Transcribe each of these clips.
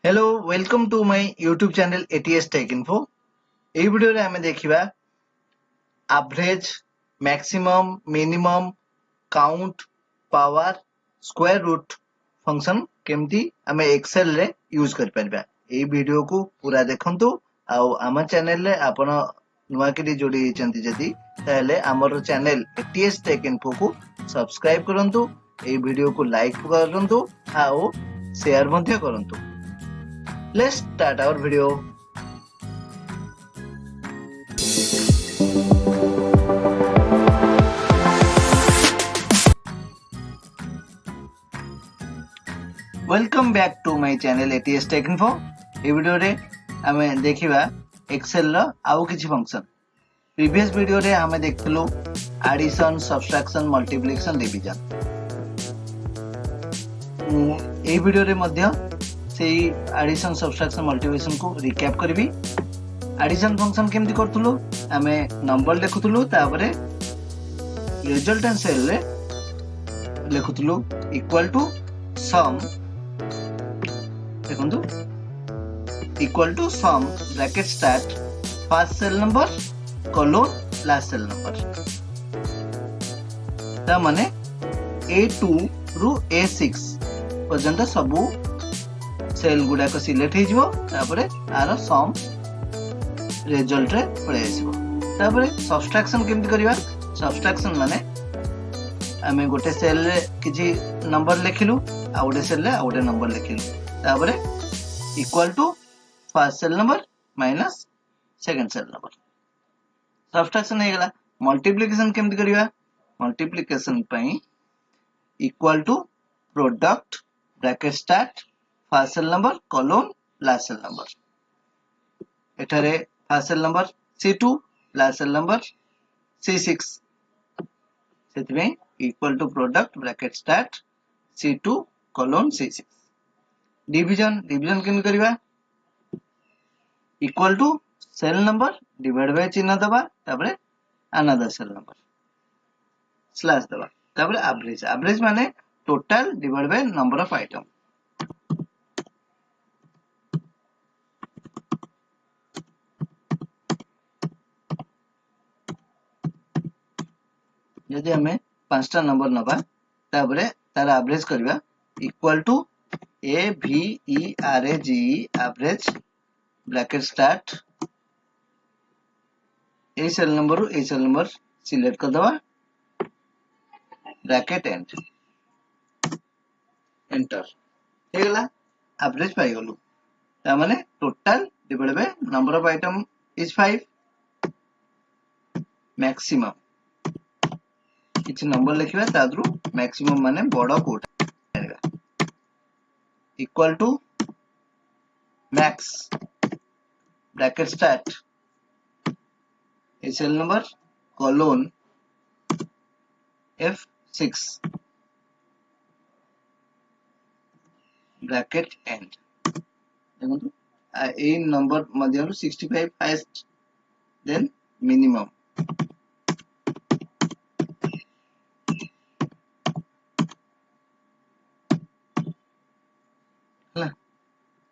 Hello, welcome to my YouTube channel ATS Tech Info. এই ভিডিওরে আমি দেখিবা average, maximum, minimum, count, power, square root function केमती आमे Excel रे यूज कर परबा। এই ভিডিও को पूरा देखंतु आउ आम चैनल रे आपण नुआकिरी जोड़ी चंती जदी ताले हमर चैनल ATS Tech Info को सब्सक्राइब करंतु। এই ভিডিও को लाइक करंतु आउ शेयर ମଧ୍ୟ करंतु। Let's start our video. Welcome back to my channel ATS Tech Info. এই ভিডিওরে আমি দেখিবা এক্সেল র আউ কিছু ফাংশন। প্রিভিয়াস ভিডিওরে আমি দেখছিলু এডিশন, সাবট্রাকশন, মল্টিপ্লিকেশন, ডিভিজন। এই ভিডিওরে মধ্য সেই एडिशन सब्ट्रैक्शन मल्टीप्लिकेशन को रिकैप करबी। एडिशन फंक्शन केमती करथुलु आमे नंबर लिखुथुलु तापरे रिजल्टेंट सेल रे लिखुथुलु इक्वल टू सम देखंतु equal to sum bracket start first cell number colon last cell number ता माने A2 रु A6 पर्यंत सबु सेल गुडा को सिलेक्ट हे जिवो तापरे आरो सम रिजल्ट रे पळे आसीबो। तापरे सब्ट्रैक्शन केमति करिवा सब्ट्रैक्शन माने हमें गोटे सेल रे किछि नंबर लिखिलु आ गोटे सेल रे आ गोटे नंबर लिखिलु तापरे equal to first cell number minus second cell number subtraction हे गेला। मल्टीप्लिकेशन केमति करिवा मल्टीप्लिकेशन पई equal to product bracket start first cell number colon last cell number एठारे first cell number C2 last cell number C6 सेतिबे equal to product bracket start C2 कोलोन C6 division केन करिवा equal to cell number divide by चिन्ह दबा तापरे another cell number slash दबा तापरे एवरेज माने total divide by number of item. यदि हमें पांचटा नंबर नबा ताबरे तार एवरेज करबा equal to AVERAGE average bracket start A cell number select कर दबा ब्रैकेट एंड एंटर हे गेला एवरेज पाई गलु ता माने total divide by number of item is 5 maximum किछि नंबर लिखिबा तादरु मैक्सिमम माने बडो कोटा equal to max bracket start A cell number colon F6 bracket end देखंतु ए नंबर मध्यरु 65 हाईएस्ट देन मिनिमम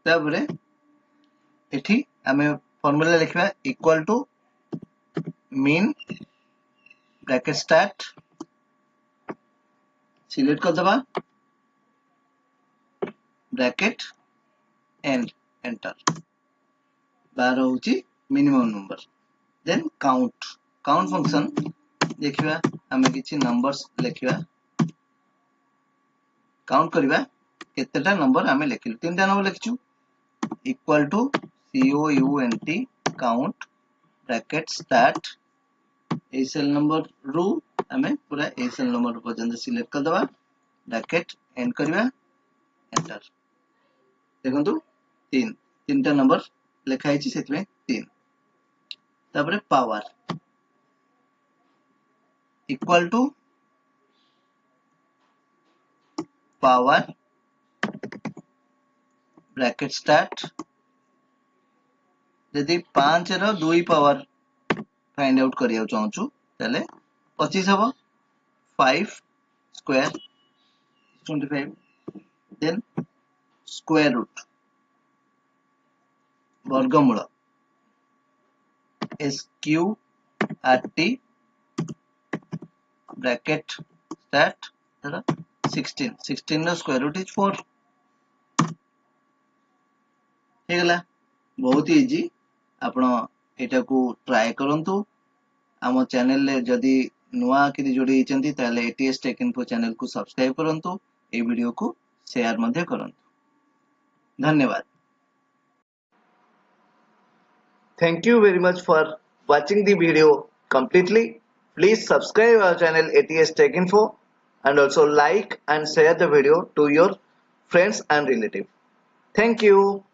ताबरे एठी हमें फार्मूला लिखबा equal to min bracket start select कर दबा ब्रैकेट एंड एंटर 12 होची minimum number then count function देखिबा हमें किछि नंबर्स लिखिबा काउंट करिबा केतेटा नंबर हमें लिखिलु तीनटा नंबर लिखिछु equal to COUNT count bracket start A cell number रु हमें पूरा ए सेल नंबर पर्यंत सिलेक्ट कर दबा ब्रैकेट एंड करबा एंटर देखंतु तीनटा नंबर लिखा हिची सेतमे 3 तापरे power equal to power bracket start यदि 5 रो 2 पावर फाइंड आउट करिया चाहूछु तले 25 हबो 5 स्क्वायर 25 देन स्क्वायर रूट ବର୍ଗମୂଳ SQRT bracket start 16 ର square root is 4 ହେଇଗଲା बहुत इजी आपण एटाकू ट्राई करंतु आम चैनल ले जदि नुआ किरी जोड़ी चंती ताले एटीएस टेक इन्फो चैनल को सब्सक्राइब करंतु ए वीडियो को शेयर मध्ये करंतु धन्यवाद Thank you very much for watching the video completely. Please subscribe our channel ATS Tech Info and also like and share the video to your friends and relatives. Thank you.